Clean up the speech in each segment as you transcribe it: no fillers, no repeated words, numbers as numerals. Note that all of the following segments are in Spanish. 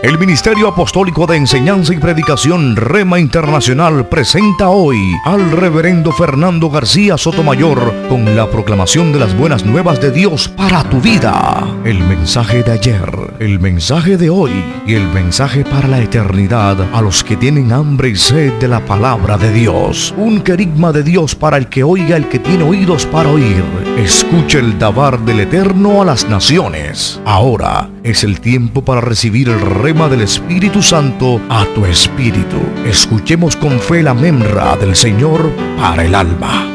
El Ministerio Apostólico de Enseñanza y Predicación Rema Internacional presenta hoy al Reverendo Fernando García Sotomayor con la proclamación de las buenas nuevas de Dios para tu vida. El mensaje de ayer, el mensaje de hoy y el mensaje para la eternidad a los que tienen hambre y sed de la palabra de Dios. Un querigma de Dios para el que oiga, el que tiene oídos para oír. Escucha el dabar del Eterno a las naciones. Ahora es el tiempo para recibir el rema del Espíritu Santo a tu espíritu. Escuchemos con fe la memra del Señor para el alma.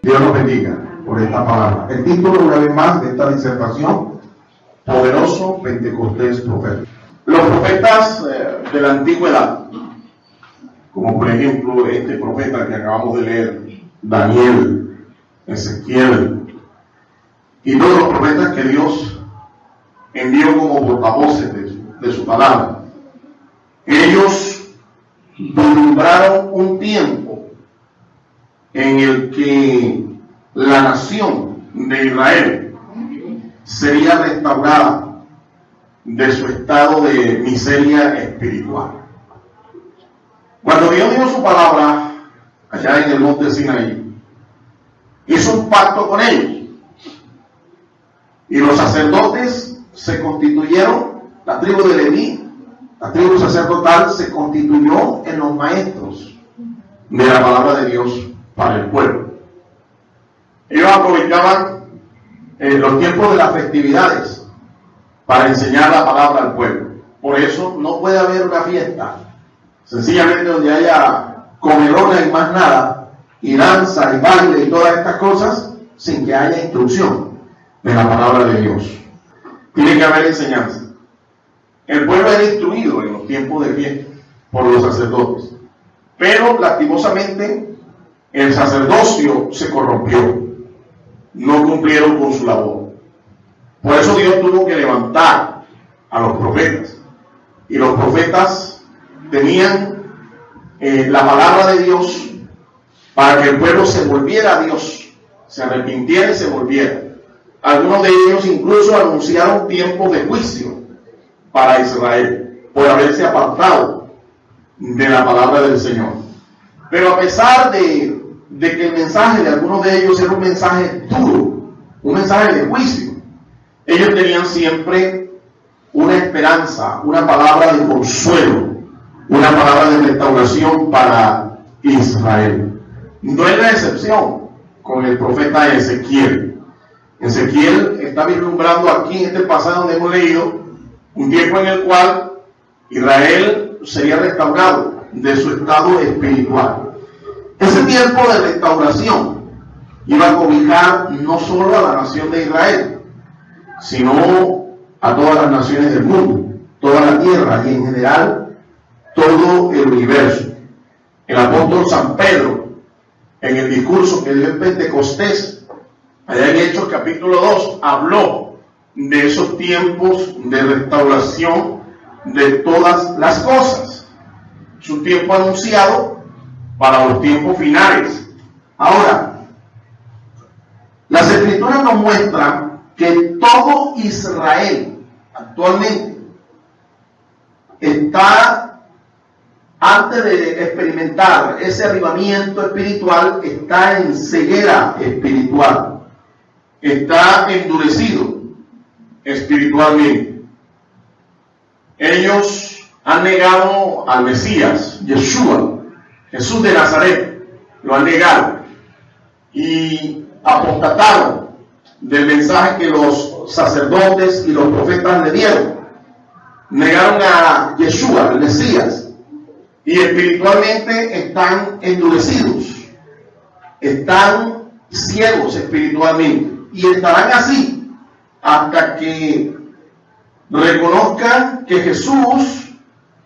Dios nos bendiga por esta palabra. El título, una vez más, de esta disertación: Poderoso Pentecostés Profético. Los profetas de la antigüedad, como por ejemplo este profeta que acabamos de leer, Daniel, Ezequiel, y todos los profetas que Dios envió como portavoces de su palabra, ellos vislumbraron un tiempo en el que la nación de Israel sería restaurada de su estado de miseria espiritual. Cuando Dios dio su palabra allá en el monte Sinaí, hizo un pacto con ellos, y los sacerdotes se constituyeron, la tribu de Leví, la tribu sacerdotal, se constituyó en los maestros de la palabra de Dios para el pueblo. Ellos aprovechaban los tiempos de las festividades para enseñar la palabra al pueblo. Por eso no puede haber una fiesta sencillamente donde haya comelona y más nada, y danza y baile y todas estas cosas, sin que haya instrucción de la palabra de Dios. Tiene que haber enseñanza. El pueblo era instruido en los tiempos de fiesta por los sacerdotes, pero lastimosamente el sacerdocio se corrompió, no cumplieron con su labor. Por eso Dios tuvo que levantar a los profetas, y los profetas tenían la palabra de Dios para que el pueblo se volviera a Dios, se arrepintiera y se volviera. Algunos de ellos incluso anunciaron tiempos de juicio para Israel por haberse apartado de la palabra del Señor. Pero a pesar de que el mensaje de algunos de ellos era un mensaje duro, un mensaje de juicio, ellos tenían siempre una esperanza, una palabra de consuelo, una palabra de restauración para Israel. No es la excepción con el profeta Ezequiel. Ezequiel está vislumbrando aquí en este pasaje donde hemos leído un tiempo en el cual Israel sería restaurado de su estado espiritual. Ese tiempo de restauración iba a cobijar no solo a la nación de Israel, sino a todas las naciones del mundo, toda la tierra y en general todo el universo. El apóstol San Pedro, en el discurso que dio en Pentecostés, allá en Hechos capítulo 2, habló de esos tiempos de restauración de todas las cosas. Es un tiempo anunciado para los tiempos finales. Ahora, las Escrituras nos muestran que todo Israel actualmente está, antes de experimentar ese avivamiento espiritual, está en ceguera espiritual. Está endurecido espiritualmente. Ellos han negado al Mesías, Yeshua, Jesús de Nazaret, lo han negado y apostataron del mensaje que los sacerdotes y los profetas le dieron. Negaron a Yeshua, el Mesías, y espiritualmente están endurecidos, están ciegos espiritualmente. Y estarán así hasta que reconozcan que Jesús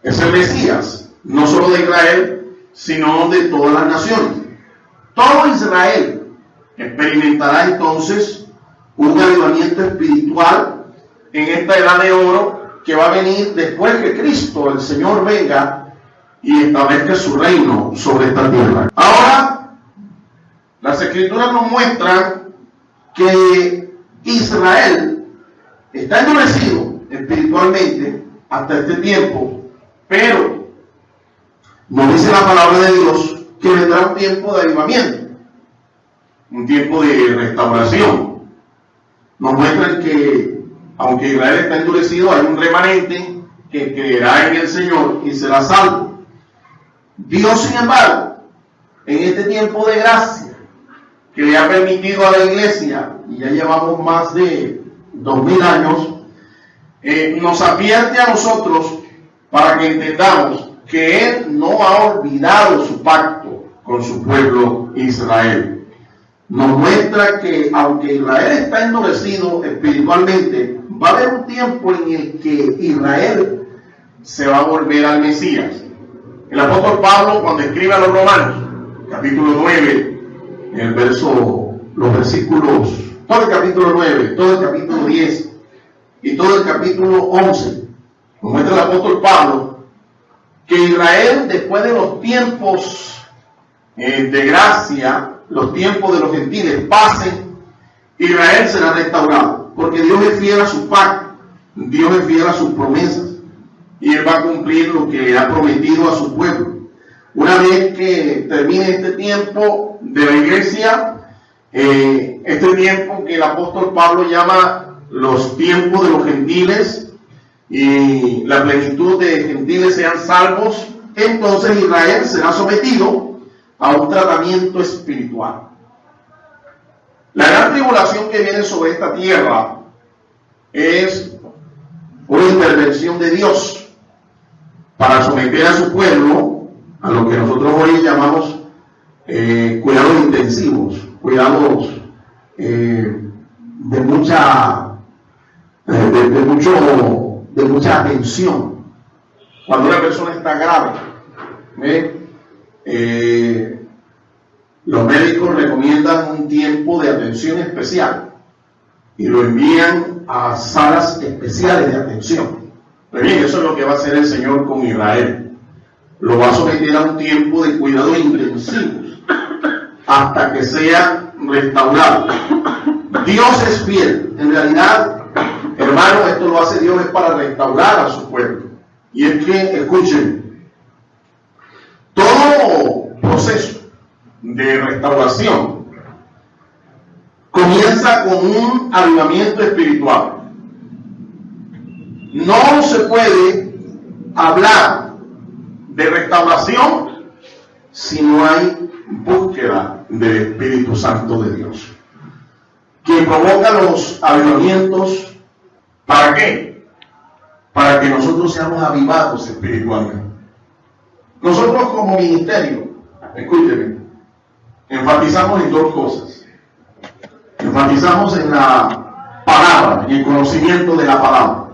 es el Mesías, no solo de Israel, sino de todas las naciones. Todo Israel experimentará entonces un avivamiento espiritual en esta edad de oro que va a venir después que Cristo, el Señor, venga y establezca su reino sobre esta tierra. Ahora, las Escrituras nos muestran que Israel está endurecido espiritualmente hasta este tiempo, pero nos dice la palabra de Dios que vendrá un tiempo de avivamiento, un tiempo de restauración. Nos muestran que aunque Israel está endurecido, hay un remanente que creerá en el Señor y será salvo. Dios, sin embargo, en este tiempo de gracia que le ha permitido a la iglesia, y ya llevamos más de 2000 años, nos advierte a nosotros para que entendamos que Él no ha olvidado su pacto con su pueblo Israel. Nos muestra que aunque Israel está endurecido espiritualmente, va a haber un tiempo en el que Israel se va a volver al Mesías. El apóstol Pablo, cuando escribe a los Romanos, capítulo 9, en el los versículos, todo el capítulo 9, todo el capítulo 10 y todo el capítulo 11, nos muestra el apóstol Pablo que Israel, después de los tiempos de gracia, los tiempos de los gentiles pasen, Israel será restaurado, porque Dios es fiel a su pacto, Dios es fiel a sus promesas, y Él va a cumplir lo que le ha prometido a su pueblo. Una vez que termine este tiempo de la iglesia, este tiempo que el apóstol Pablo llama los tiempos de los gentiles, y la plenitud de gentiles sean salvos, entonces Israel será sometido a un tratamiento espiritual. La gran tribulación que viene sobre esta tierra es una intervención de Dios para someter a su pueblo a lo que nosotros hoy llamamos cuidados intensivos, cuidados de mucha atención. Cuando una persona está grave, los médicos recomiendan un tiempo de atención especial y lo envían a salas especiales de atención. Pues bien, eso es lo que va a hacer el Señor con Israel. Lo va a someter a un tiempo de cuidados intensivos hasta que sea restaurado. Dios es fiel. En realidad, hermano, esto lo hace Dios es para restaurar a su pueblo. Y es que, escuchen, todo proceso de restauración comienza con un avivamiento espiritual. No se puede hablar de restauración si no hay búsqueda del Espíritu Santo de Dios, quien provoca los avivamientos. ¿Para qué? Para que nosotros seamos avivados espiritualmente. Nosotros como ministerio, escúcheme, enfatizamos en dos cosas. Enfatizamos en la palabra, en el conocimiento de la palabra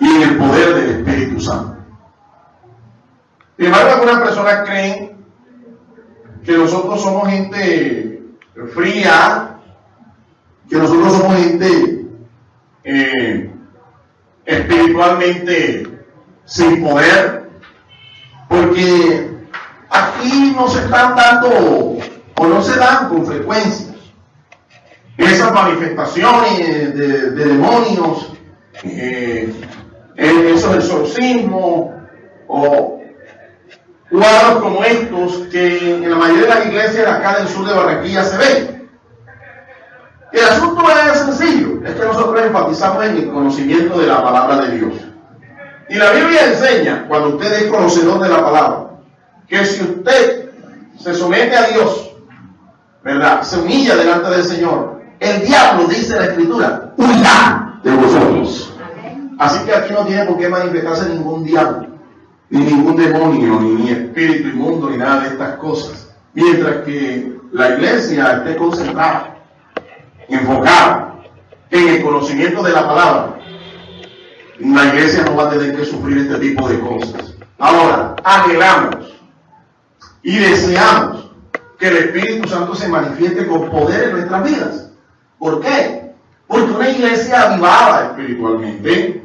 y en el poder del Espíritu Santo. Sin embargo, algunas personas creen que nosotros somos gente fría, que nosotros somos gente espiritualmente sin poder, porque aquí no se están dando o no se dan con frecuencia esas manifestaciones de demonios, esos exorcismos o cuadros como estos que en la mayoría de las iglesias de acá del sur de Barranquilla se ven. El asunto es sencillo, es que nosotros enfatizamos en el conocimiento de la palabra de Dios. Y la Biblia enseña, cuando usted es conocedor de la palabra, que si usted se somete a Dios, ¿verdad?, se humilla delante del Señor, el diablo, dice la Escritura, huirá de vosotros. Así que aquí no tiene por qué manifestarse ningún diablo, ni ningún demonio, ni espíritu inmundo, ni nada de estas cosas. Mientras que la iglesia esté concentrada, enfocada en el conocimiento de la palabra, la iglesia no va a tener que sufrir este tipo de cosas. Ahora, anhelamos y deseamos que el Espíritu Santo se manifieste con poder en nuestras vidas. ¿Por qué? Porque una iglesia avivada espiritualmente,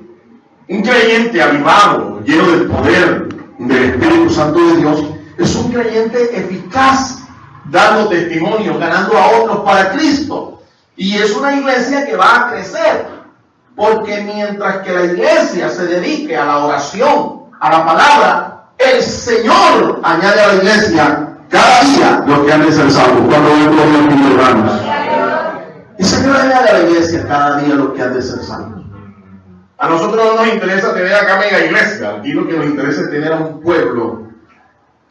un creyente avivado, lleno del poder del Espíritu Santo de Dios, es un creyente eficaz, dando testimonio, ganando a otros para Cristo. Y es una iglesia que va a crecer. Porque mientras que la iglesia se dedique a la oración, a la palabra, el Señor añade a la iglesia cada día los que han de ser salvos. Cuando ven gloria a mis hermanos. El Señor añade a la iglesia cada día los que han de ser salvos. A nosotros no nos interesa tener acá mega iglesia. Aquí lo que nos interesa es tener a un pueblo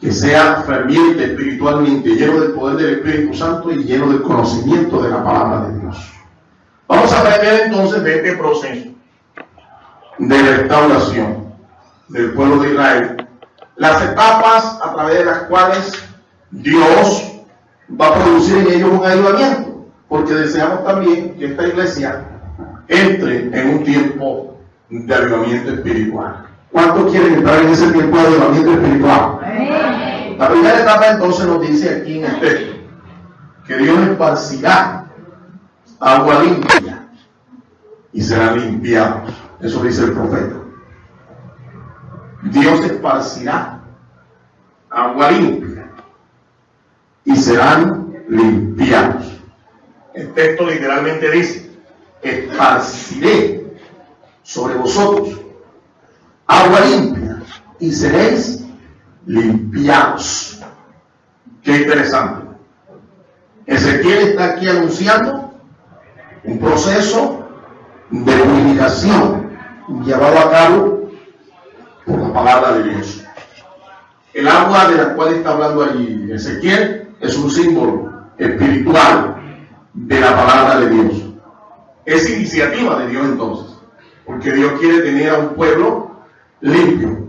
que sea ferviente espiritualmente, lleno del poder del Espíritu Santo y lleno del conocimiento de la palabra de Dios. Vamos a aprender entonces de este proceso de restauración del pueblo de Israel, las etapas a través de las cuales Dios va a producir en ellos un avivamiento, porque deseamos también que esta iglesia entre en un tiempo de avivamiento espiritual. ¿Cuántos quieren entrar en ese tiempo de avivamiento espiritual? La primera etapa entonces nos dice aquí en el texto que Dios esparcirá agua limpia y serán limpiados. Eso dice el profeta. Dios esparcirá agua limpia y serán limpiados. El texto literalmente dice: esparciré sobre vosotros agua limpia y seréis limpiados. Qué interesante. Ezequiel está aquí anunciando un proceso de purificación llevado a cabo por la palabra de Dios. El agua de la cual está hablando allí Ezequiel es un símbolo espiritual de la palabra de Dios. Es iniciativa de Dios entonces, porque Dios quiere tener a un pueblo limpio,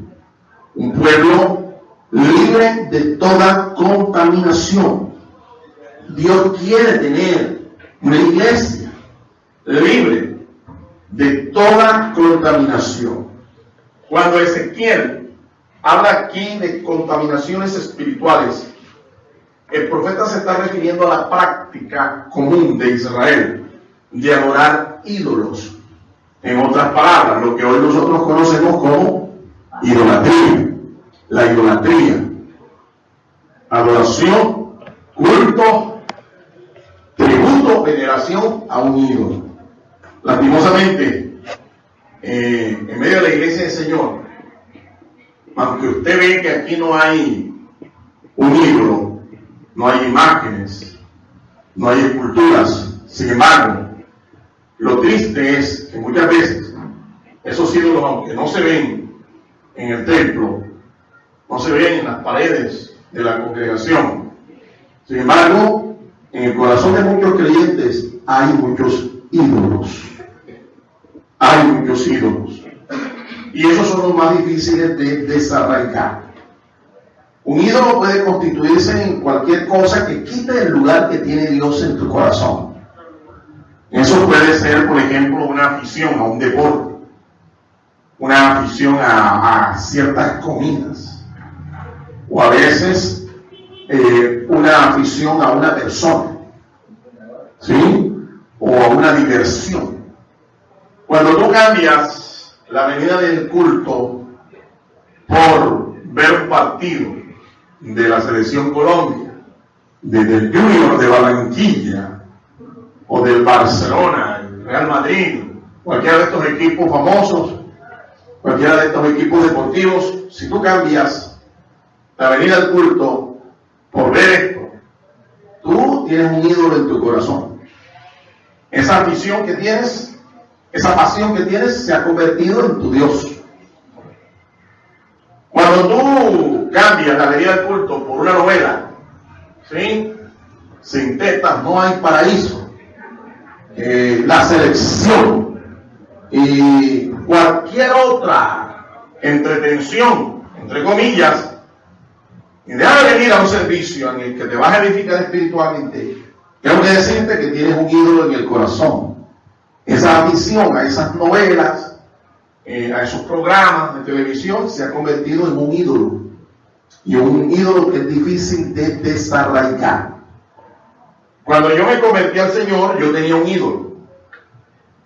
un pueblo libre de toda contaminación. Dios quiere tener una iglesia libre de toda contaminación. Cuando Ezequiel habla aquí de contaminaciones espirituales, el profeta se está refiriendo a la práctica común de Israel de adorar ídolos. En otras palabras, lo que hoy nosotros conocemos como idolatría. La idolatría, adoración, culto, tributo, veneración a un ídolo. Lastimosamente, en medio de la iglesia del Señor, aunque usted ve que aquí no hay un ídolo, no hay imágenes, no hay esculturas, sin embargo, lo triste es que muchas veces esos ídolos, aunque no se ven en el templo, no se ven en las paredes de la congregación, sin embargo, en el corazón de muchos creyentes hay muchos ídolos. Hay muchos ídolos. Y esos son los más difíciles de desarraigar. Un ídolo puede constituirse en cualquier cosa que quite el lugar que tiene Dios en tu corazón. Eso puede ser, por ejemplo, una afición a un deporte, una afición a ciertas comidas, o a veces una afición a una persona, ¿sí? O a una diversión. Cuando tú cambias la venida del culto por ver un partido de la Selección Colombia, del Junior de Barranquilla, o del Barcelona, el Real Madrid, cualquiera de estos equipos famosos, cualquiera de estos equipos deportivos, si tú cambias la venida del culto por ver esto, tú tienes un ídolo en tu corazón. Esa afición que tienes, esa pasión que tienes, se ha convertido en tu Dios. Cuando tú cambias la venida del culto por una novela, ¿sí? Sin tetas no hay paraíso. La Selección y cualquier otra entretención, entre comillas, y deja de venir a un servicio en el que te vas a edificar espiritualmente, tengo que decirte que tienes un ídolo en el corazón. Esa afición a esas novelas, a esos programas de televisión, se ha convertido en un ídolo. Y un ídolo que es difícil de desarraigar. Cuando yo me convertí al Señor, yo tenía un ídolo.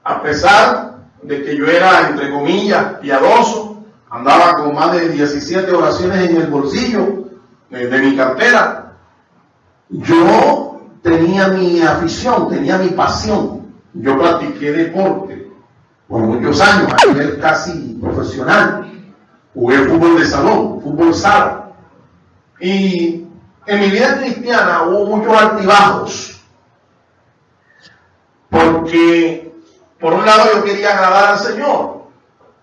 A pesar de que yo era, entre comillas, piadoso, andaba con más de 17 oraciones en el bolsillo de mi cartera, yo tenía mi afición, tenía mi pasión. Yo practiqué deporte por muchos años, a nivel casi profesional. Jugué fútbol de salón, fútbol sala. Y en mi vida cristiana hubo muchos altibajos. Porque, por un lado, yo quería agradar al Señor.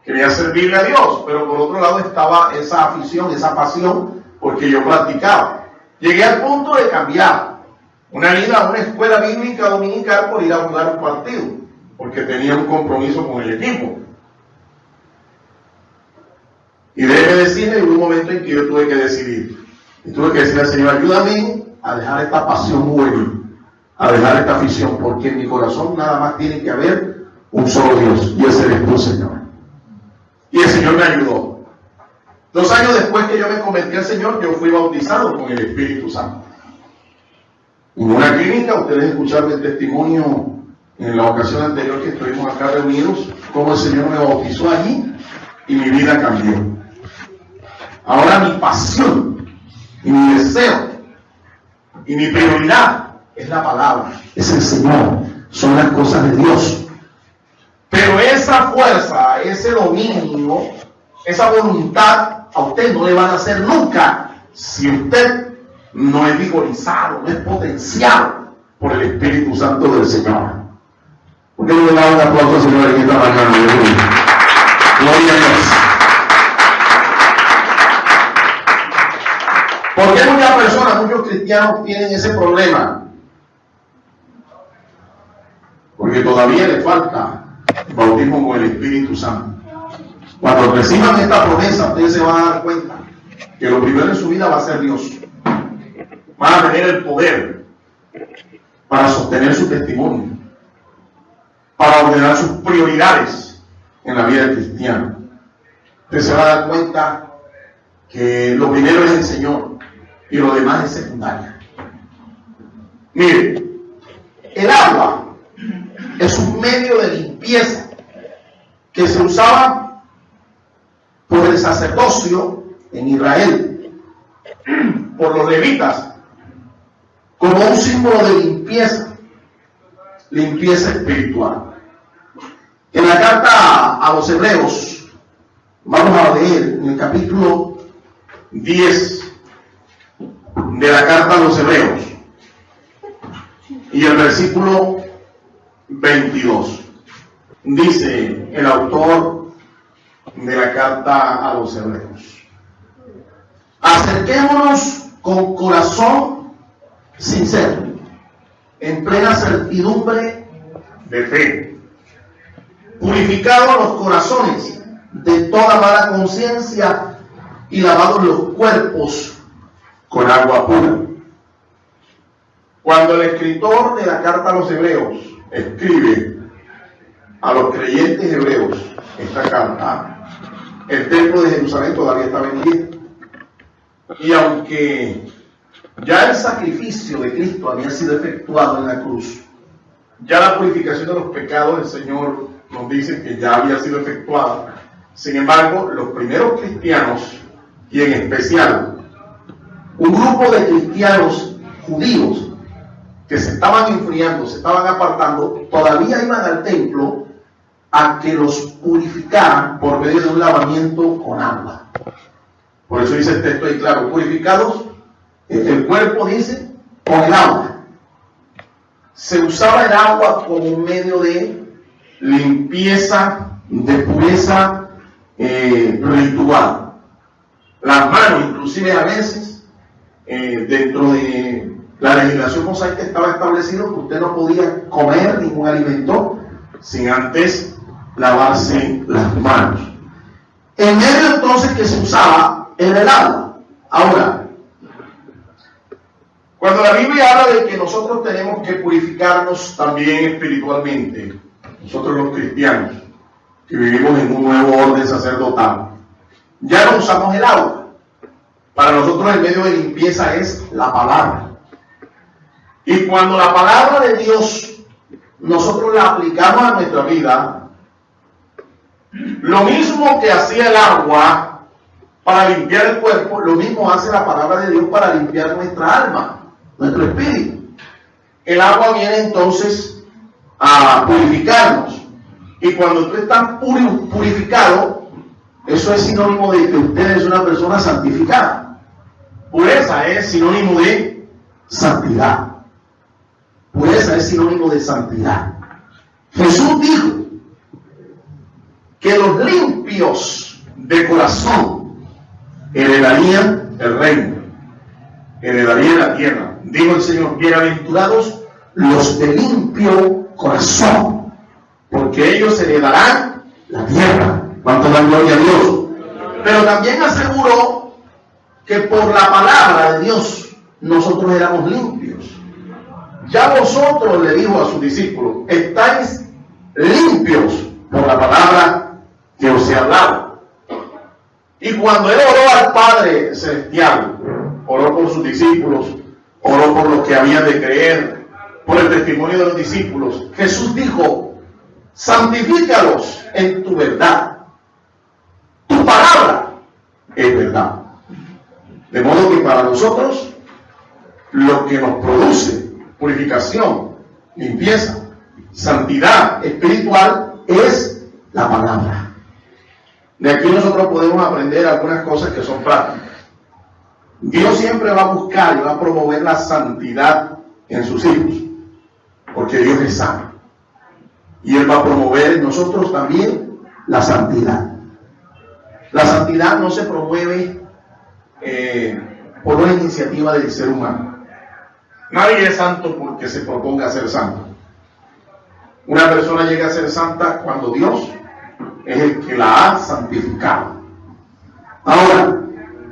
Quería servirle a Dios. Pero por otro lado estaba esa afición, esa pasión, porque yo practicaba. Llegué al punto de cambiar una ida a una escuela bíblica dominical por ir a jugar un partido, porque tenía un compromiso con el equipo. Y déjeme decirle, hubo un momento en que yo tuve que decidir. Y tuve que decirle al Señor, ayúdame a dejar esta pasión juvenil, a dejar esta afición, porque en mi corazón nada más tiene que haber un solo Dios, y ese eres tú, Señor. Y el Señor me ayudó. 2 años después que yo me convertí al Señor, yo fui bautizado con el Espíritu Santo. En una clínica, ustedes escucharon el testimonio en la ocasión anterior que estuvimos acá reunidos, cómo el Señor me bautizó allí y mi vida cambió. Ahora mi pasión y mi deseo y mi prioridad es la palabra, es el Señor, son las cosas de Dios. Pero esa fuerza, ese dominio, esa voluntad, a usted no le van a hacer nunca si usted no es vigorizado, no es potenciado por el Espíritu Santo del Señor. ¿Por qué no le da un aplauso al Señor en esta mañana? Gloria a Dios. ¿Por qué muchas personas, muchos cristianos tienen ese problema? Porque todavía le falta el bautismo con el Espíritu Santo. Cuando reciban esta promesa, ustedes se van a dar cuenta que lo primero en su vida va a ser Dios. Van a tener el poder para sostener su testimonio, para ordenar sus prioridades en la vida cristiana. Usted se va a dar cuenta que lo primero es el Señor y lo demás es secundario. Mire, el agua es un medio de limpieza que se usaba por el sacerdocio en Israel, por los levitas, como un símbolo de limpieza, limpieza espiritual. En la carta a los Hebreos, vamos a leer en el capítulo 10 de la carta a los Hebreos y el versículo 22. Dice el autor de la carta a los Hebreos: acerquémonos con corazón sincero, en plena certidumbre de fe, purificados los corazones de toda mala conciencia y lavados los cuerpos con agua pura. Cuando el escritor de la carta a los Hebreos escribe a los creyentes hebreos esta carta, el templo de Jerusalén todavía estaba en pie. Y aunque ya el sacrificio de Cristo había sido efectuado en la cruz, ya la purificación de los pecados del Señor nos dice que ya había sido efectuada. Sin embargo, los primeros cristianos, y en especial un grupo de cristianos judíos que se estaban enfriando, se estaban apartando, todavía iban al templo a que los purificaran por medio de un lavamiento con agua. Por eso dice el texto ahí claro, purificados, el cuerpo dice, con el agua. Se usaba el agua como un medio de limpieza, de pureza ritual. Las manos, inclusive a veces, dentro de la legislación mosaica estaba establecido que usted no podía comer ningún alimento sin antes lavarse las manos. El medio entonces que se usaba era el agua. Ahora, cuando la Biblia habla de que nosotros tenemos que purificarnos también espiritualmente, nosotros los cristianos, que vivimos en un nuevo orden sacerdotal, ya no usamos el agua. Para nosotros el medio de limpieza es la palabra. Y cuando la palabra de Dios nosotros la aplicamos a nuestra vida, lo mismo que hacía el agua para limpiar el cuerpo, lo mismo hace la palabra de Dios para limpiar nuestra alma, nuestro espíritu. El agua viene entonces a purificarnos. Y cuando tú estás purificado, eso es sinónimo de que usted es una persona santificada. Pureza es sinónimo de santidad. Pureza es sinónimo de santidad. Jesús dijo que los limpios de corazón heredarían el reino, heredarían la tierra. Dijo el Señor, bienaventurados los de limpio corazón, porque ellos heredarán la tierra. ¿Cuánto dan gloria a Dios? Pero también aseguró que por la palabra de Dios nosotros éramos limpios. Ya vosotros, le dijo a sus discípulos, estáis limpios por la palabra que os he hablado. Y cuando él oró al Padre Celestial, oró por sus discípulos, oró por los que habían de creer, por el testimonio de los discípulos, Jesús dijo, santifícalos en tu verdad. Tu palabra es verdad. De modo que para nosotros, lo que nos produce purificación, limpieza, santidad espiritual es la palabra. De aquí nosotros podemos aprender algunas cosas que son prácticas. Dios siempre va a buscar y va a promover la santidad en sus hijos, porque Dios es santo. Y Él va a promover en nosotros también la santidad. La santidad no se promueve por una iniciativa del ser humano. Nadie es santo porque se proponga ser santo. Una persona llega a ser santa cuando Dios es el que la ha santificado. Ahora,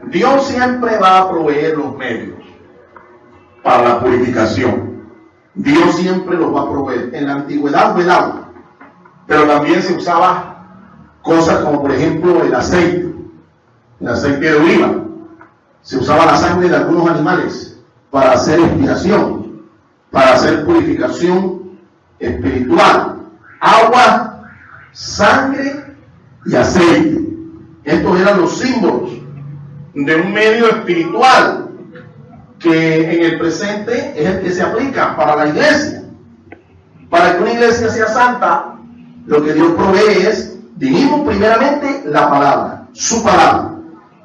Dios siempre va a proveer los medios para la purificación. Dios siempre los va a proveer. En la antigüedad fue el agua, pero también se usaba cosas como por ejemplo el aceite de oliva. Se usaba la sangre de algunos animales para hacer expiación, para hacer purificación espiritual. Agua, sangre y aceite. Estos eran los símbolos de un medio espiritual que en el presente es el que se aplica para la iglesia. Para que una iglesia sea santa, lo que Dios provee es, dijimos primeramente, la palabra, su palabra,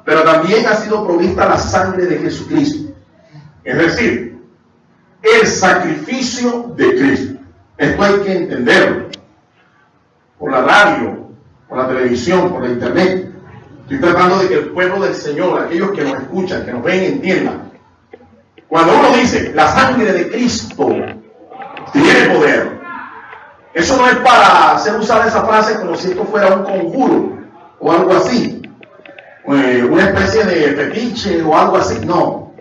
pero también ha sido provista la sangre de Jesucristo. Es decir, el sacrificio de Cristo. Esto hay que entenderlo. Por la radio, por la televisión, por la internet. Estoy tratando de que el pueblo del Señor, aquellos que nos escuchan, que nos ven, entiendan. Cuando uno dice, la sangre de Cristo tiene poder, eso no es para hacer usar esa frase como si esto fuera un conjuro o algo así, una especie de fetiche o algo así. No.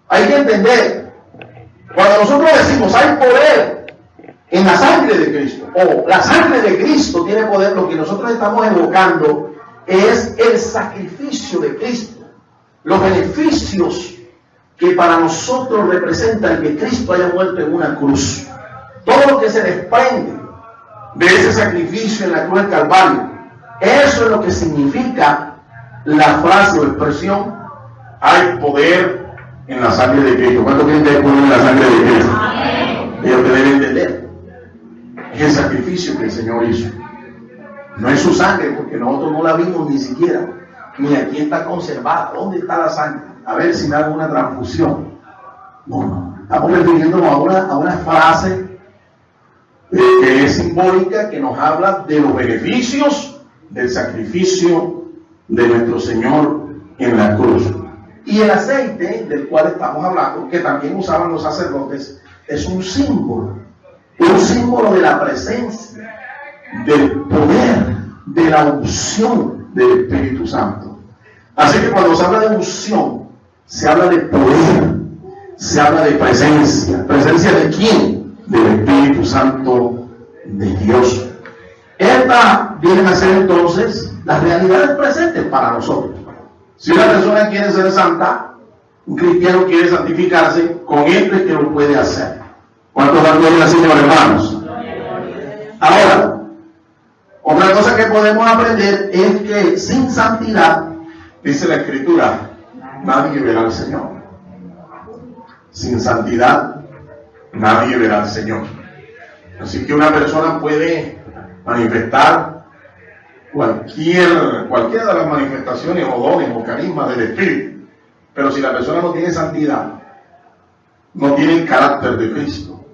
Hay que entender, cuando nosotros decimos hay poder en la sangre de Cristo, o la sangre de Cristo tiene poder, lo que nosotros estamos evocando es el sacrificio de Cristo, los beneficios que para nosotros representa el que Cristo haya muerto en una cruz. Todo lo que se desprende de ese sacrificio en la cruz del Calvario, eso es lo que significa la frase o expresión, hay poder en la sangre de Cristo. ¿Cuánto creen que hay poder en la sangre de Cristo? Es lo que deben entender. Es el sacrificio que el Señor hizo. No es su sangre, porque nosotros no la vimos ni siquiera, ni aquí está conservada. ¿Dónde está la sangre? A ver si me hago una transfusión. No. Estamos refiriéndonos a una frase que es simbólica, que nos habla de los beneficios del sacrificio de nuestro Señor en la cruz. Y el aceite del cual estamos hablando, que también usaban los sacerdotes, es un símbolo de la presencia, del poder, de la unción del Espíritu Santo. Así que cuando se habla de unción, se habla de poder, se habla de presencia. ¿Presencia de quién? Del Espíritu Santo de Dios. Estas vienen a ser entonces las realidades presentes para nosotros. Si una persona quiere ser santa, un cristiano quiere santificarse, con esto es que lo puede hacer. ¿Cuántos dan gloria al Señor, hermanos? Ahora, otra cosa que podemos aprender es que sin santidad, dice la Escritura, nadie verá al Señor. Sin santidad, nadie verá al Señor. Así que una persona puede manifestar cualquiera de las manifestaciones o dones o carismas del Espíritu. Pero si la persona no tiene santidad, no tiene el carácter de Cristo,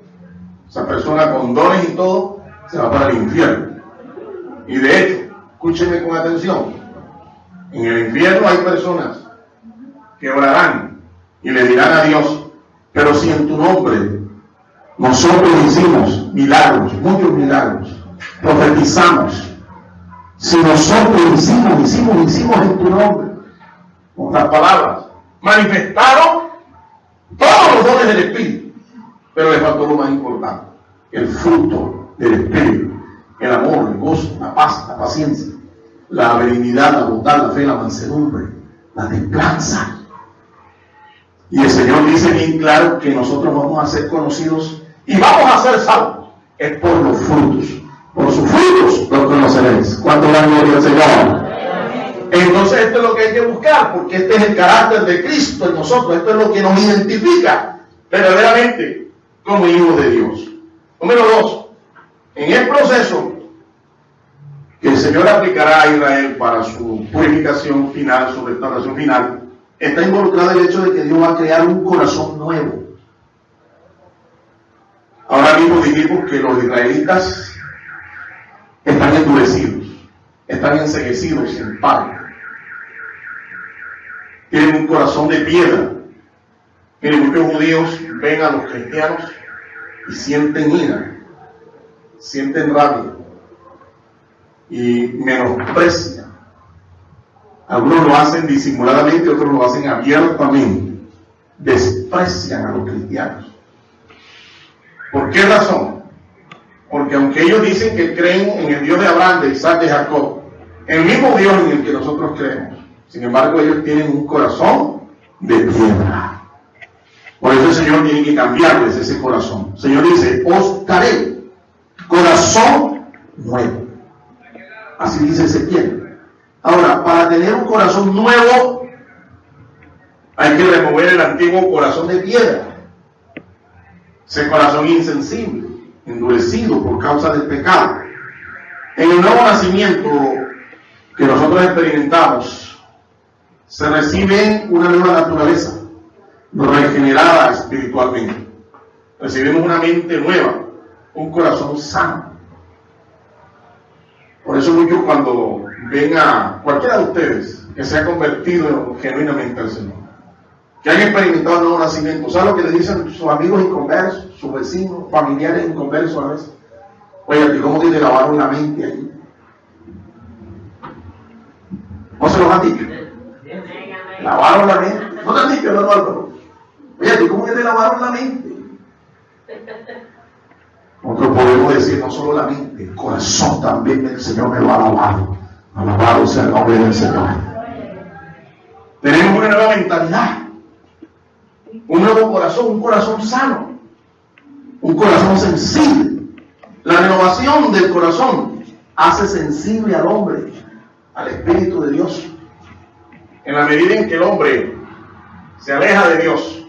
esa persona con dones y todo se va para el infierno. Y de hecho, escúchenme con atención, en el infierno hay personas que orarán y le dirán a Dios: pero si en tu nombre nosotros hicimos milagros, muchos milagros, profetizamos, si nosotros hicimos en tu nombre, con otras palabras, manifestaron todos los dones del Espíritu, pero le faltó lo más importante, el fruto del Espíritu, el amor, el gozo, la paz, la paciencia, la benignidad, la bondad, la fe, la mansedumbre, la templanza. Y el Señor dice bien claro que nosotros vamos a ser conocidos y vamos a ser salvos. Es por los frutos. Por sus frutos los conoceréis. ¿Cuánto da gloria al Señor? Entonces esto es lo que hay que buscar, porque este es el carácter de Cristo en nosotros. Esto es lo que nos identifica verdaderamente como hijos de Dios. Número 2. En el proceso que el Señor aplicará a Israel para su purificación final, su restauración final, está involucrado el hecho de que Dios va a crear un corazón nuevo. Ahora mismo dijimos que los israelitas están endurecidos, están enceguecidos en parte. Tienen un corazón de piedra. Miren, muchos judíos ven a los cristianos y sienten ira, sienten rabia y menosprecian. Algunos lo hacen disimuladamente, otros lo hacen abiertamente. Desprecian a los cristianos. ¿Por qué razón? Porque aunque ellos dicen que creen en el Dios de Abraham, de Isaac, de Jacob, el mismo Dios en el que nosotros creemos, sin embargo ellos tienen un corazón de piedra. Por eso el Señor tiene que cambiarles ese corazón. El Señor dice: os daré corazón nuevo. Así dice Ezequiel. Ahora, para tener un corazón nuevo, hay que remover el antiguo corazón de piedra. Ese corazón insensible, endurecido por causa del pecado. En el nuevo nacimiento que nosotros experimentamos, se recibe una nueva naturaleza, regenerada espiritualmente. Recibimos una mente nueva, un corazón sano. Por eso muchos, cuando ven a cualquiera de ustedes que se ha convertido genuinamente al Señor, que han experimentado el nuevo nacimiento, ¿saben lo que le dicen sus amigos inconversos, sus vecinos, familiares inconversos a veces? Oye, ¿a ti cómo que te lavaron la mente ahí? ¿No se los han dicho? ¿Lavaron la mente? ¿No te han dicho, no, Álvaro? Oye, ¿a ti cómo que te lavaron la mente? Nosotros podemos decir no solo la mente, el corazón también del Señor me lo ha lavado. Alabado sea el nombre del Señor. Tenemos una nueva mentalidad, un nuevo corazón, un corazón sano, un corazón sensible. La renovación del corazón hace sensible al hombre, al Espíritu de Dios. En la medida en que el hombre se aleja de Dios,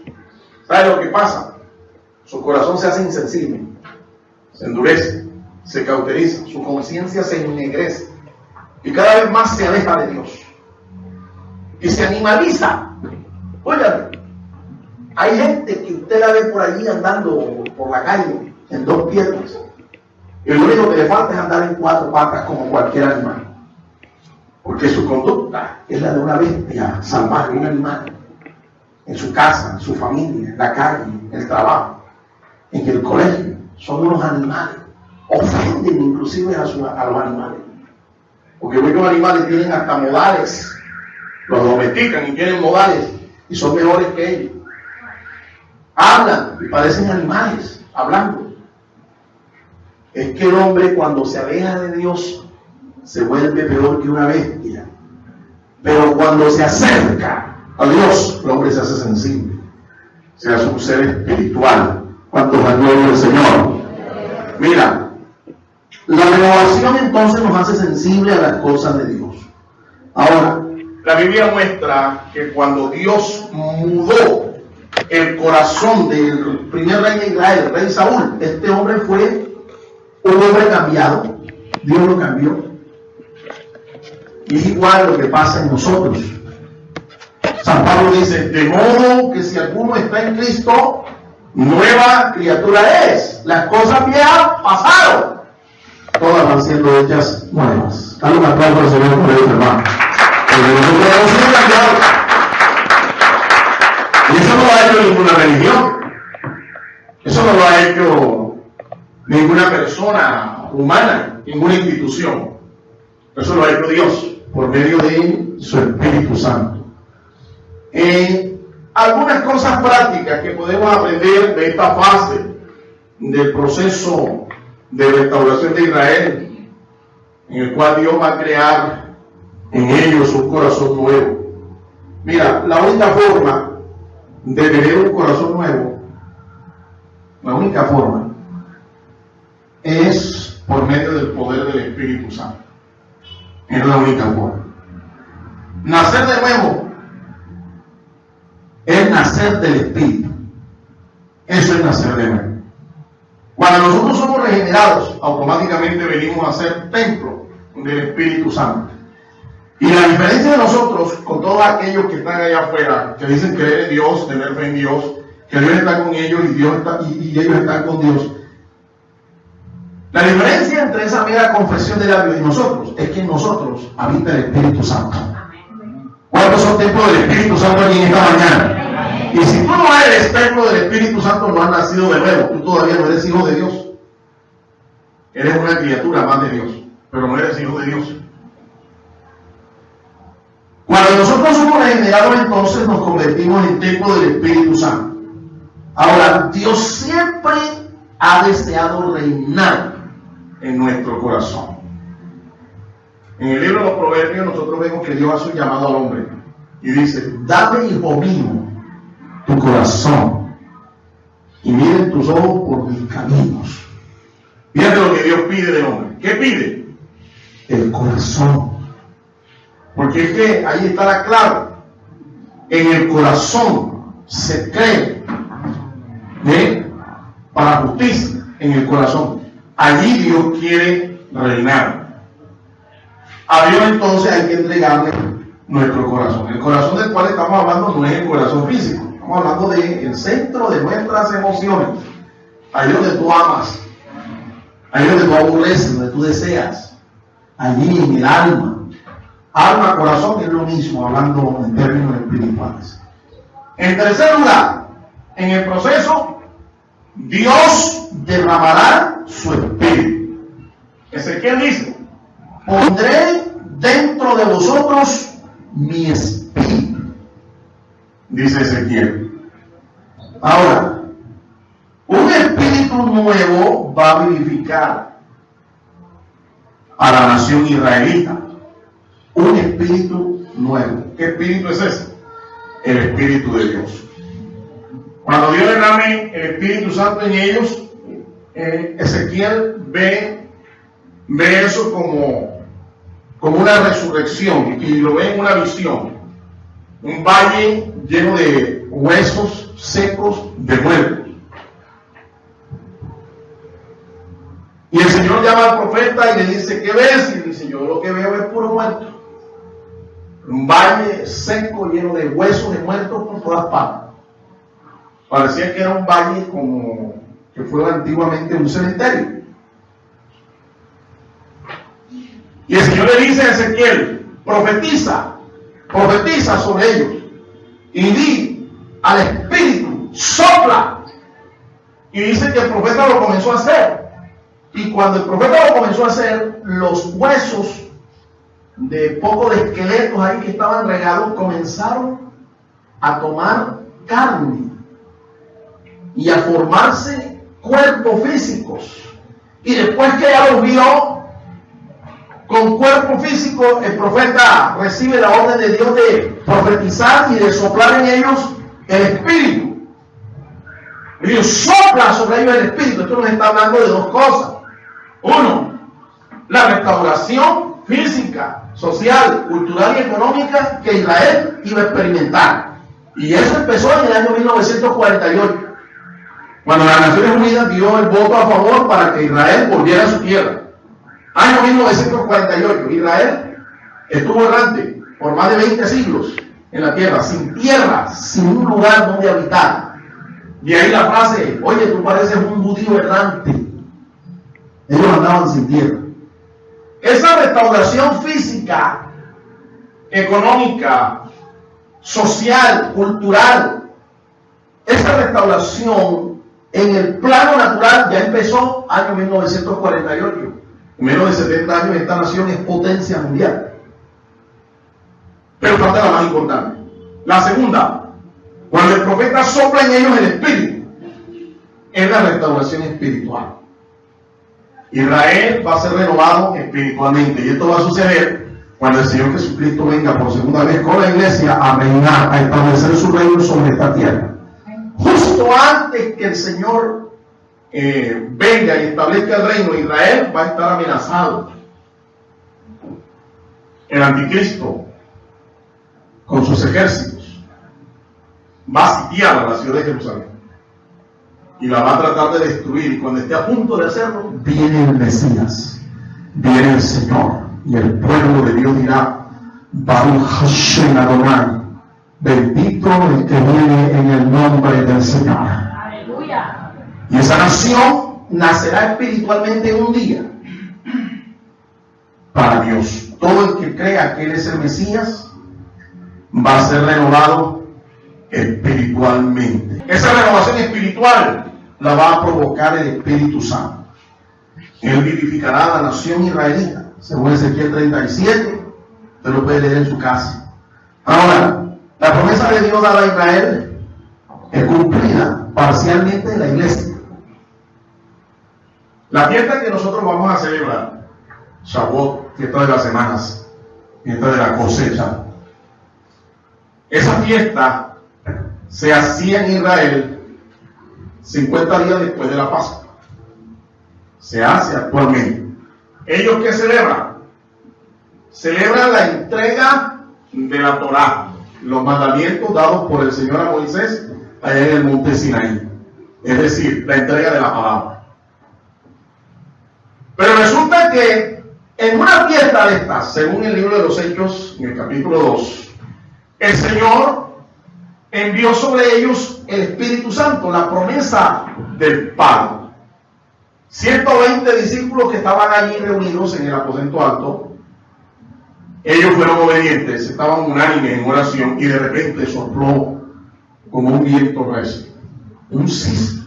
¿sabe lo que pasa? Su corazón se hace insensible, se endurece, se cauteriza, su conciencia se ennegrece y cada vez más se aleja de Dios y se animaliza. Óigame, hay gente que usted la ve por allí andando por la calle en dos piernas y lo único que le falta es andar en cuatro patas como cualquier animal, porque su conducta es la de una bestia salvaje, un animal, en su casa, en su familia, en la calle, en el trabajo, en el colegio. Son unos animales, ofenden inclusive a los animales, porque muchos animales tienen hasta modales, los domestican y tienen modales y son mejores que ellos. Hablan y parecen animales hablando. Es que el hombre, cuando se aleja de Dios, se vuelve peor que una bestia, pero cuando se acerca a Dios, el hombre se hace sensible, se hace un ser espiritual. ¿Cuántos dan gloria al Señor? Mira, la renovación entonces nos hace sensibles a las cosas de Dios. Ahora, la Biblia muestra que cuando Dios mudó el corazón del primer rey de Israel, el rey Saúl, este hombre fue un hombre cambiado, Dios lo cambió. Y es igual lo que pasa en nosotros. San Pablo dice, de modo que si alguno está en Cristo, nueva criatura es. Las cosas viejas pasaron, todas van siendo hechas nuevas. Dale un aplauso al Señor por eso, hermano. Porque nosotros hemos sido cambiados. Y eso no lo ha hecho ninguna religión. Eso no lo ha hecho ninguna persona humana, ninguna institución. Eso lo ha hecho Dios por medio de su Espíritu Santo. Algunas cosas prácticas que podemos aprender de esta fase del proceso de restauración de Israel, en el cual Dios va a crear en ellos un corazón nuevo. Mira, la única forma de tener un corazón nuevo, la única forma es por medio del poder del Espíritu Santo. Es la única forma. Nacer de nuevo es nacer del Espíritu. Eso es nacer de nuevo. Cuando nosotros somos regenerados, automáticamente venimos a ser templo del Espíritu Santo. Y la diferencia de nosotros con todos aquellos que están allá afuera, que dicen creer en Dios, tener fe en Dios, que Dios está con ellos y ellos están con Dios. La diferencia entre esa mera confesión de labios y nosotros es que en nosotros habita el Espíritu Santo. ¿Cuántos son templos del Espíritu Santo aquí en esta mañana? Y si tú no eres templo del Espíritu Santo, no has nacido de nuevo. Tú todavía no eres hijo de Dios. Eres una criatura más de Dios, pero no eres hijo de Dios. Cuando nosotros somos regenerados, entonces nos convertimos en templo del Espíritu Santo. Ahora, Dios siempre ha deseado reinar en nuestro corazón. En el libro de los Proverbios nosotros vemos que Dios hace un llamado al hombre y dice: dame, hijo mío, tu corazón y miren tus ojos por mis caminos. Fíjate lo que Dios pide del hombre. ¿Qué pide? El corazón. Porque es que ahí está la clave. En el corazón se cree, para justicia, en el corazón. Allí Dios quiere reinar. A Dios entonces hay que entregarle nuestro corazón. El corazón del cual estamos hablando no es el corazón físico. Estamos hablando del centro de nuestras emociones. Ahí donde tú amas. Ahí donde tú aborreces, donde tú deseas. Allí en el alma. Alma, corazón es lo mismo, hablando en términos espirituales. En tercer lugar, en el proceso, Dios derramará su espíritu. Ezequiel dice: pondré dentro de vosotros mi espíritu, dice Ezequiel. Ahora, un espíritu nuevo va a vivificar a la nación israelita. Un espíritu nuevo. ¿Qué espíritu es ese? El Espíritu de Dios. Cuando Dios derrame el Espíritu Santo en ellos, Ezequiel ve eso como una resurrección, y lo ve en una visión. Un valle lleno de huesos secos de muertos. Y el Señor llama al profeta y le dice: ¿qué ves? Y le dice: yo lo que veo es puro muerto. Un valle seco lleno de huesos de muertos por todas partes. Parecía que era un valle como que fue antiguamente un cementerio. Y el Señor le dice a Ezequiel: profetiza sobre ellos y di al Espíritu, sopla. Y dice que el profeta lo comenzó a hacer. Y cuando el profeta lo comenzó a hacer, los huesos de poco de esqueletos ahí que estaban regados comenzaron a tomar carne y a formarse cuerpos físicos. Y después que ya los vio con cuerpo físico, el profeta recibe la orden de Dios de profetizar y de soplar en ellos el Espíritu. Y Dios sopla sobre ellos el Espíritu. Esto nos está hablando de dos cosas. Uno, la restauración física, social, cultural y económica que Israel iba a experimentar. Y eso empezó en el año 1948, cuando las Naciones Unidas dio el voto a favor para que Israel volviera a su tierra. Año 1948, Israel estuvo errante por más de 20 siglos en la tierra, sin un lugar donde habitar. De ahí la frase, oye, tú pareces un judío errante. Ellos andaban sin tierra. Esa restauración física, económica, social, cultural, esa restauración en el plano natural ya empezó año 1948. En menos de 70 años esta nación es potencia mundial. Pero falta la más importante. La segunda, cuando el profeta sopla en ellos el espíritu, es la restauración espiritual. Israel va a ser renovado espiritualmente, y esto va a suceder cuando el Señor Jesucristo venga por segunda vez con la iglesia a reinar, a establecer su reino sobre esta tierra. Justo antes que el Señor venga y establezca el reino, Israel va a estar amenazado. El anticristo, con sus ejércitos, va a sitiar a la ciudad de Jerusalén y la va a tratar de destruir, y cuando esté a punto de hacerlo, viene el Mesías, viene el Señor, y el pueblo de Dios dirá: Baruch Hashem Adonai, bendito el que viene en el nombre del Señor. Aleluya. Y esa nación nacerá espiritualmente un día para Dios. Todo el que crea que Él es el Mesías va a ser renovado espiritualmente. Esa renovación espiritual la va a provocar el Espíritu Santo. Él vivificará a la nación israelita, según Ezequiel 37, usted lo puede leer en su casa. Ahora, la promesa de Dios dada a Israel es cumplida parcialmente en la iglesia. La fiesta que nosotros vamos a celebrar, Shavuot, fiesta de las semanas, fiesta de la cosecha, esa fiesta se hacía en Israel 50 días después de la Pascua. Se hace actualmente. ¿Ellos qué celebran? Celebran la entrega de la Torá, los mandamientos dados por el Señor a Moisés allá en el monte Sinaí. Es decir, la entrega de la palabra. Pero resulta que en una fiesta de estas, según el libro de los Hechos, en el capítulo 2, el Señor envió sobre ellos el Espíritu Santo, la promesa del Padre. 120 discípulos que estaban allí reunidos en el aposento alto, ellos fueron obedientes, estaban unánimes en oración, y de repente sopló como un viento recio, un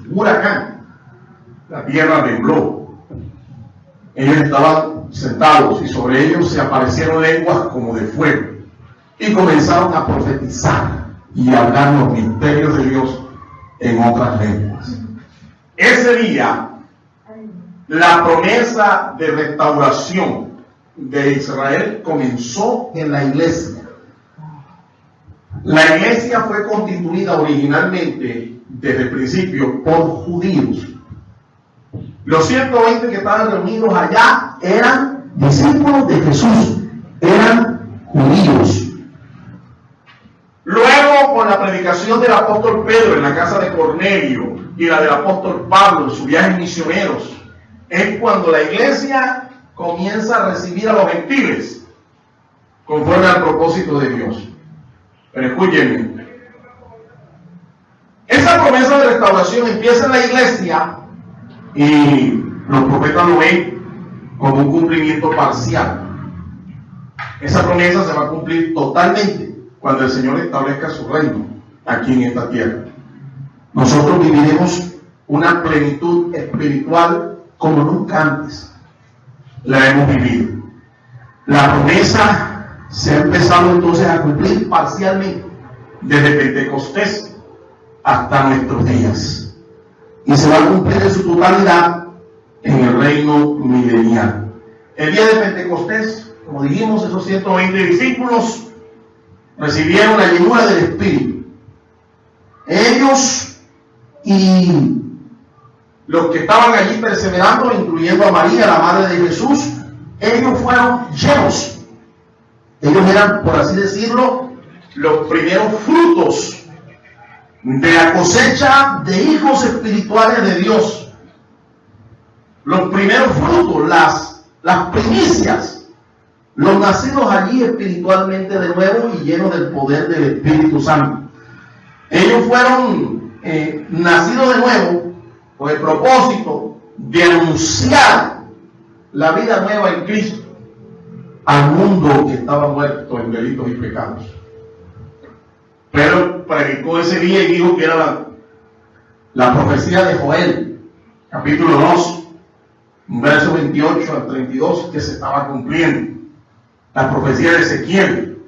huracán. La tierra tembló. Ellos estaban sentados y sobre ellos se aparecieron lenguas como de fuego, y comenzaron a profetizar y a hablar los misterios de Dios en otras lenguas. Ese día, la promesa de restauración de Israel comenzó en la iglesia. La iglesia fue constituida originalmente, desde el principio, por judíos. Los 120 que estaban reunidos allá eran discípulos de Jesús, eran judíos. Luego, con la predicación del apóstol Pedro en la casa de Cornelio y la del apóstol Pablo en sus viajes misioneros, es cuando la iglesia comienza a recibir a los gentiles conforme al propósito de Dios. Pero escúchenme, esa promesa de restauración empieza en la iglesia y los profetas lo ven como un cumplimiento parcial. Esa promesa se va a cumplir totalmente cuando el Señor establezca su reino aquí en esta tierra. Nosotros viviremos una plenitud espiritual como nunca antes la hemos vivido. La promesa se ha empezado entonces a cumplir parcialmente desde Pentecostés hasta nuestros días, y se va a cumplir en su totalidad en el reino milenial. El día de Pentecostés, como dijimos, esos 120 discípulos recibieron la llenura del Espíritu. Ellos y los que estaban allí perseverando, incluyendo a María, la madre de Jesús, ellos fueron llenos. Ellos eran, por así decirlo, los primeros frutos de la cosecha de hijos espirituales de Dios. Los primeros frutos, las primicias, los nacidos allí espiritualmente de nuevo y llenos del poder del Espíritu Santo. Ellos fueron nacidos de nuevo con el propósito de anunciar la vida nueva en Cristo al mundo que estaba muerto en delitos y pecados. Pero predicó ese día y dijo que era la profecía de Joel, capítulo 2, verso 28 al 32, que se estaba cumpliendo. La profecía de Ezequiel,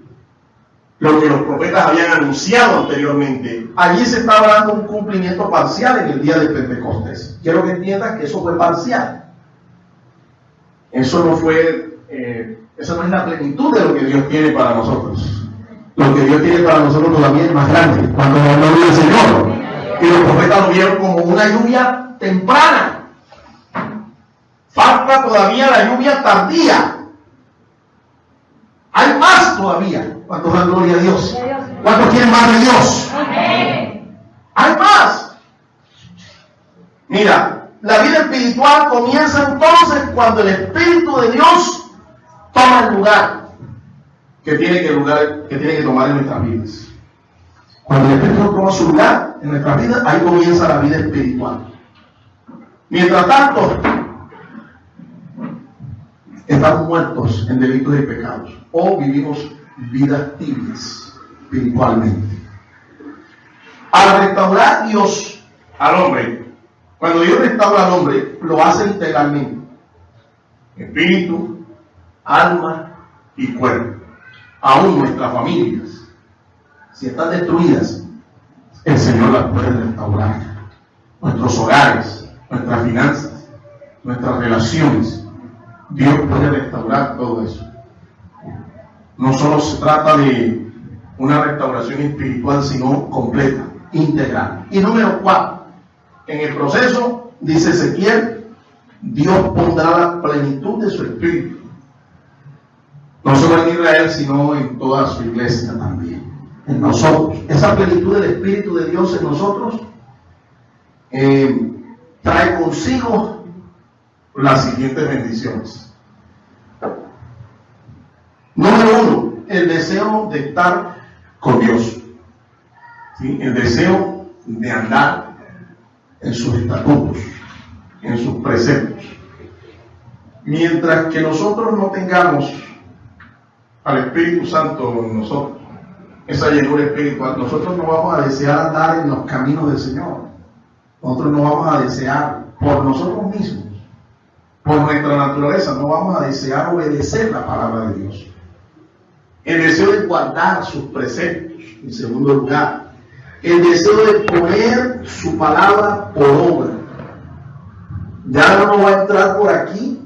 lo que los profetas habían anunciado anteriormente. Allí se estaba dando un cumplimiento parcial en el día de Pentecostés. Quiero que entiendan que eso fue parcial. Eso no fue, eso no es la plenitud de lo que Dios tiene para nosotros. Lo que Dios tiene para nosotros todavía es más grande. Cuando nos habló el Señor, y los profetas lo vieron como una lluvia temprana. Falta todavía la lluvia tardía. Hay más todavía. ¿Cuántos dan gloria a Dios? ¿Cuántos quieren más de Dios? Hay más. Mira, la vida espiritual comienza entonces cuando el Espíritu de Dios toma el lugar que tiene que tomar en nuestras vidas. Cuando el Espíritu toma su lugar en nuestras vidas, ahí comienza la vida espiritual. Mientras tanto, estamos muertos en delitos y pecados, o vivimos vidas tibias espiritualmente. Al restaurar Dios al hombre, cuando Dios restaura al hombre, lo hace integralmente: espíritu, alma y cuerpo. Aún nuestras familias, si están destruidas, el Señor las puede restaurar. Nuestros hogares, nuestras finanzas, nuestras relaciones, Dios puede restaurar todo eso. No solo se trata de una restauración espiritual, sino completa, integral. Y número 4, en el proceso, dice Ezequiel, Dios pondrá la plenitud de su espíritu. No solo en Israel, sino en toda su iglesia también. En nosotros. Esa plenitud del Espíritu de Dios en nosotros trae consigo las siguientes bendiciones. Número 1, el deseo de estar con Dios. ¿Sí? El deseo de andar en sus estatutos, en sus preceptos. Mientras que nosotros no tengamos al Espíritu Santo en nosotros, esa llenura espiritual, nosotros no vamos a desear andar en los caminos del Señor. Nosotros no vamos a desear por nosotros mismos, por nuestra naturaleza, no vamos a desear obedecer la palabra de Dios. El deseo de guardar sus preceptos, en segundo lugar. El deseo de poner su palabra por obra. Ya no va a entrar por aquí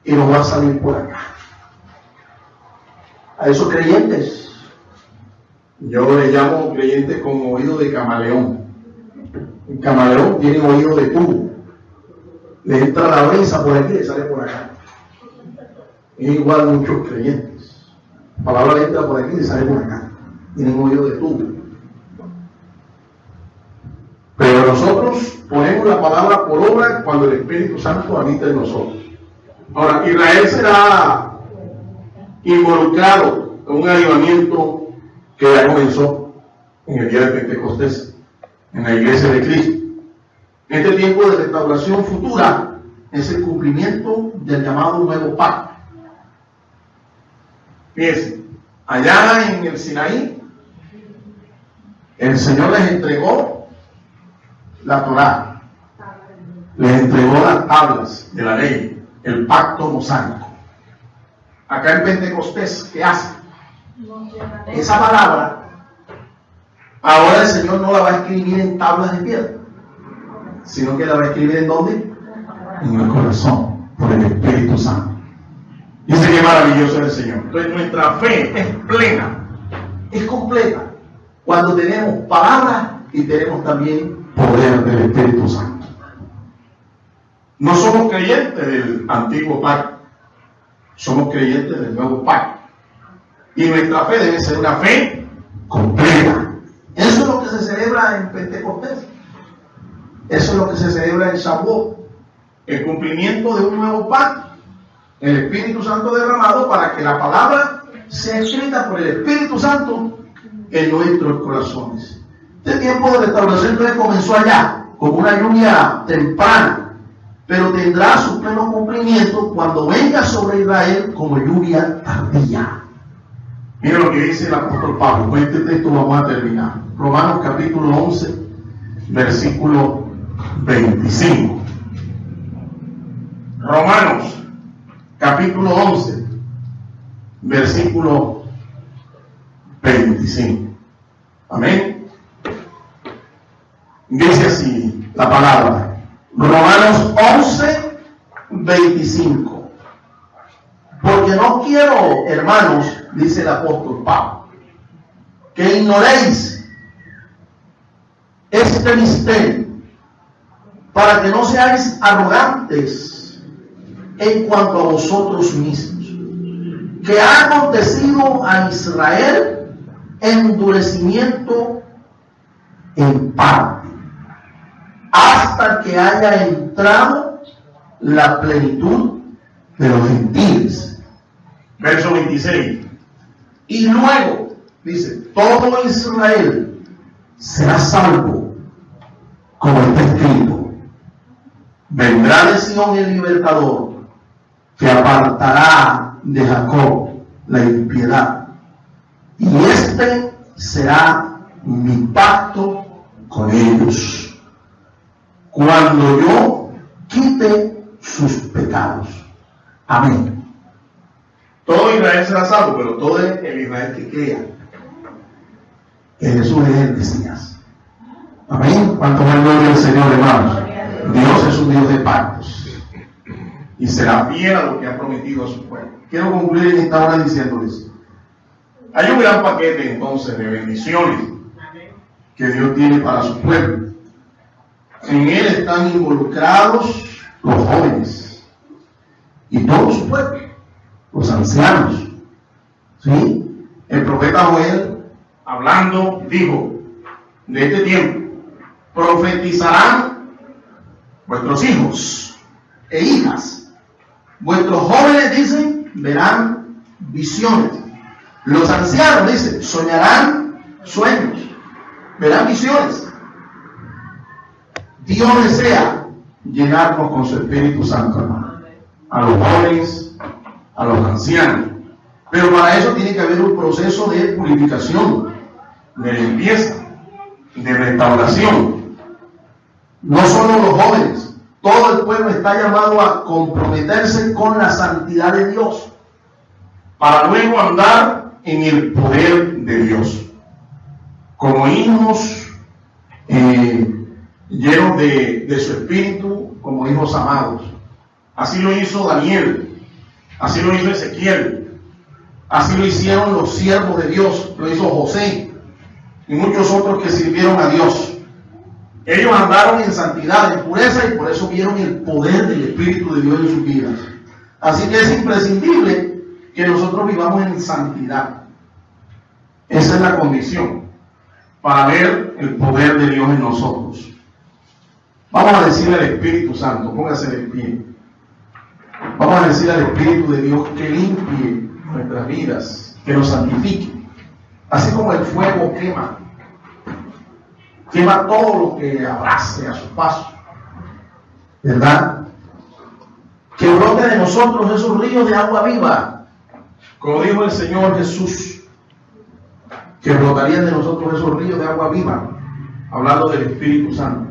y no va a salir por acá. A esos creyentes, yo le llamo creyentes con oído de camaleón. El camaleón tiene oído de tubo. Le entra la brisa por aquí y le sale por acá. Es igual muchos creyentes. La palabra le entra por aquí y le sale por acá. Tienen oído de tubo. Pero nosotros ponemos la palabra por obra cuando el Espíritu Santo habita en nosotros. Ahora, Israel será involucrado en un avivamiento que ya comenzó en el día de Pentecostés, en la iglesia de Cristo. Este tiempo de restauración futura es el cumplimiento del llamado nuevo pacto. Fíjense, allá en el Sinaí, el Señor les entregó la Torá, les entregó las tablas de la ley, el pacto mosaico. Acá en Pentecostés, ¿qué hace? Esa palabra, ahora el Señor no la va a escribir en tablas de piedra, sino que la va a escribir ¿en dónde? En el corazón, por el Espíritu Santo. Y ese qué maravilloso es el Señor. Entonces nuestra fe es plena, es completa, cuando tenemos palabra y tenemos también poder del Espíritu Santo. No somos creyentes del antiguo pacto, somos creyentes del nuevo pacto. Y nuestra fe debe ser una fe completa. Eso es lo que se celebra en Pentecostés. Eso es lo que se celebra en Shavuot. El cumplimiento de un nuevo pacto El Espíritu Santo derramado para que la palabra sea escrita por el Espíritu Santo en nuestros corazones. Este tiempo de restauración entonces comenzó allá, con una lluvia temprana, pero tendrá su pleno cumplimiento cuando venga sobre Israel como lluvia tardía. Mira lo que dice el apóstol Pablo. Con este texto vamos a terminar. Romanos capítulo 11, versículo 25. Romanos capítulo 11, versículo 25. Amén. Dice así la palabra. Romanos 11, 25. Porque no quiero, hermanos, dice el apóstol Pablo, que ignoréis este misterio, para que no seáis arrogantes en cuanto a vosotros mismos, que ha acontecido a Israel endurecimiento en parte, hasta que haya entrado la plenitud de los gentiles. Verso 26. Y luego, dice, todo Israel será salvo, como está escrito. Vendrá de Sión el libertador, que apartará de Jacob la impiedad. Y este será mi pacto con ellos, cuando yo quite sus pecados. Amén. Todo Israel será salvo, pero todo el Israel que crea que Jesús es el Mesías. Amén. ¿Cuánto más gloria al Señor, hermanos? Dios es un Dios de pactos y será fiel a lo que ha prometido a su pueblo. Quiero concluir en esta hora diciéndoles: hay un gran paquete entonces de bendiciones que Dios tiene para su pueblo. En él están involucrados los jóvenes y todo su pueblo, los ancianos. ¿Sí? El profeta Joel, hablando, dijo: de este tiempo profetizarán vuestros hijos e hijas, vuestros jóvenes, dicen, verán visiones, los ancianos, dicen, soñarán sueños, verán visiones. Dios desea llenarnos con su Espíritu Santo, hermano, a los jóvenes, a los ancianos, pero para eso tiene que haber un proceso de purificación, de limpieza, de restauración. No solo los jóvenes, todo el pueblo está llamado a comprometerse con la santidad de Dios, para luego andar en el poder de Dios, como hijos llenos de su espíritu, como hijos amados. Así lo hizo Daniel, así lo hizo Ezequiel, así lo hicieron los siervos de Dios, lo hizo José y muchos otros que sirvieron a Dios. Ellos andaron en santidad, en pureza, y por eso vieron el poder del Espíritu de Dios en sus vidas. Así que es imprescindible que nosotros vivamos en santidad. Esa es la condición para ver el poder de Dios en nosotros. Vamos a decirle al Espíritu Santo, póngase de pie. Vamos a decirle al Espíritu de Dios que limpie nuestras vidas, que nos santifique. Así como el fuego quema todo lo que abrace a su paso, ¿verdad? Que brote de nosotros esos ríos de agua viva, como dijo el Señor Jesús, que brotarían de nosotros esos ríos de agua viva, hablando del Espíritu Santo,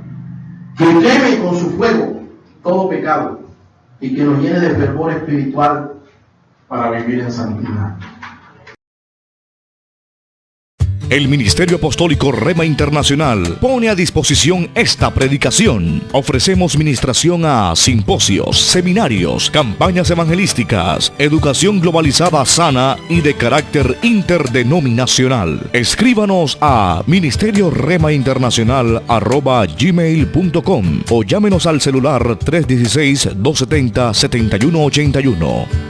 que queme con su fuego todo pecado y que nos llene de fervor espiritual para vivir en santidad. El Ministerio Apostólico Rema Internacional pone a disposición esta predicación. Ofrecemos ministración a simposios, seminarios, campañas evangelísticas, educación globalizada sana y de carácter interdenominacional. Escríbanos a ministerioremainternacional@gmail.com o llámenos al celular 316-270-7181.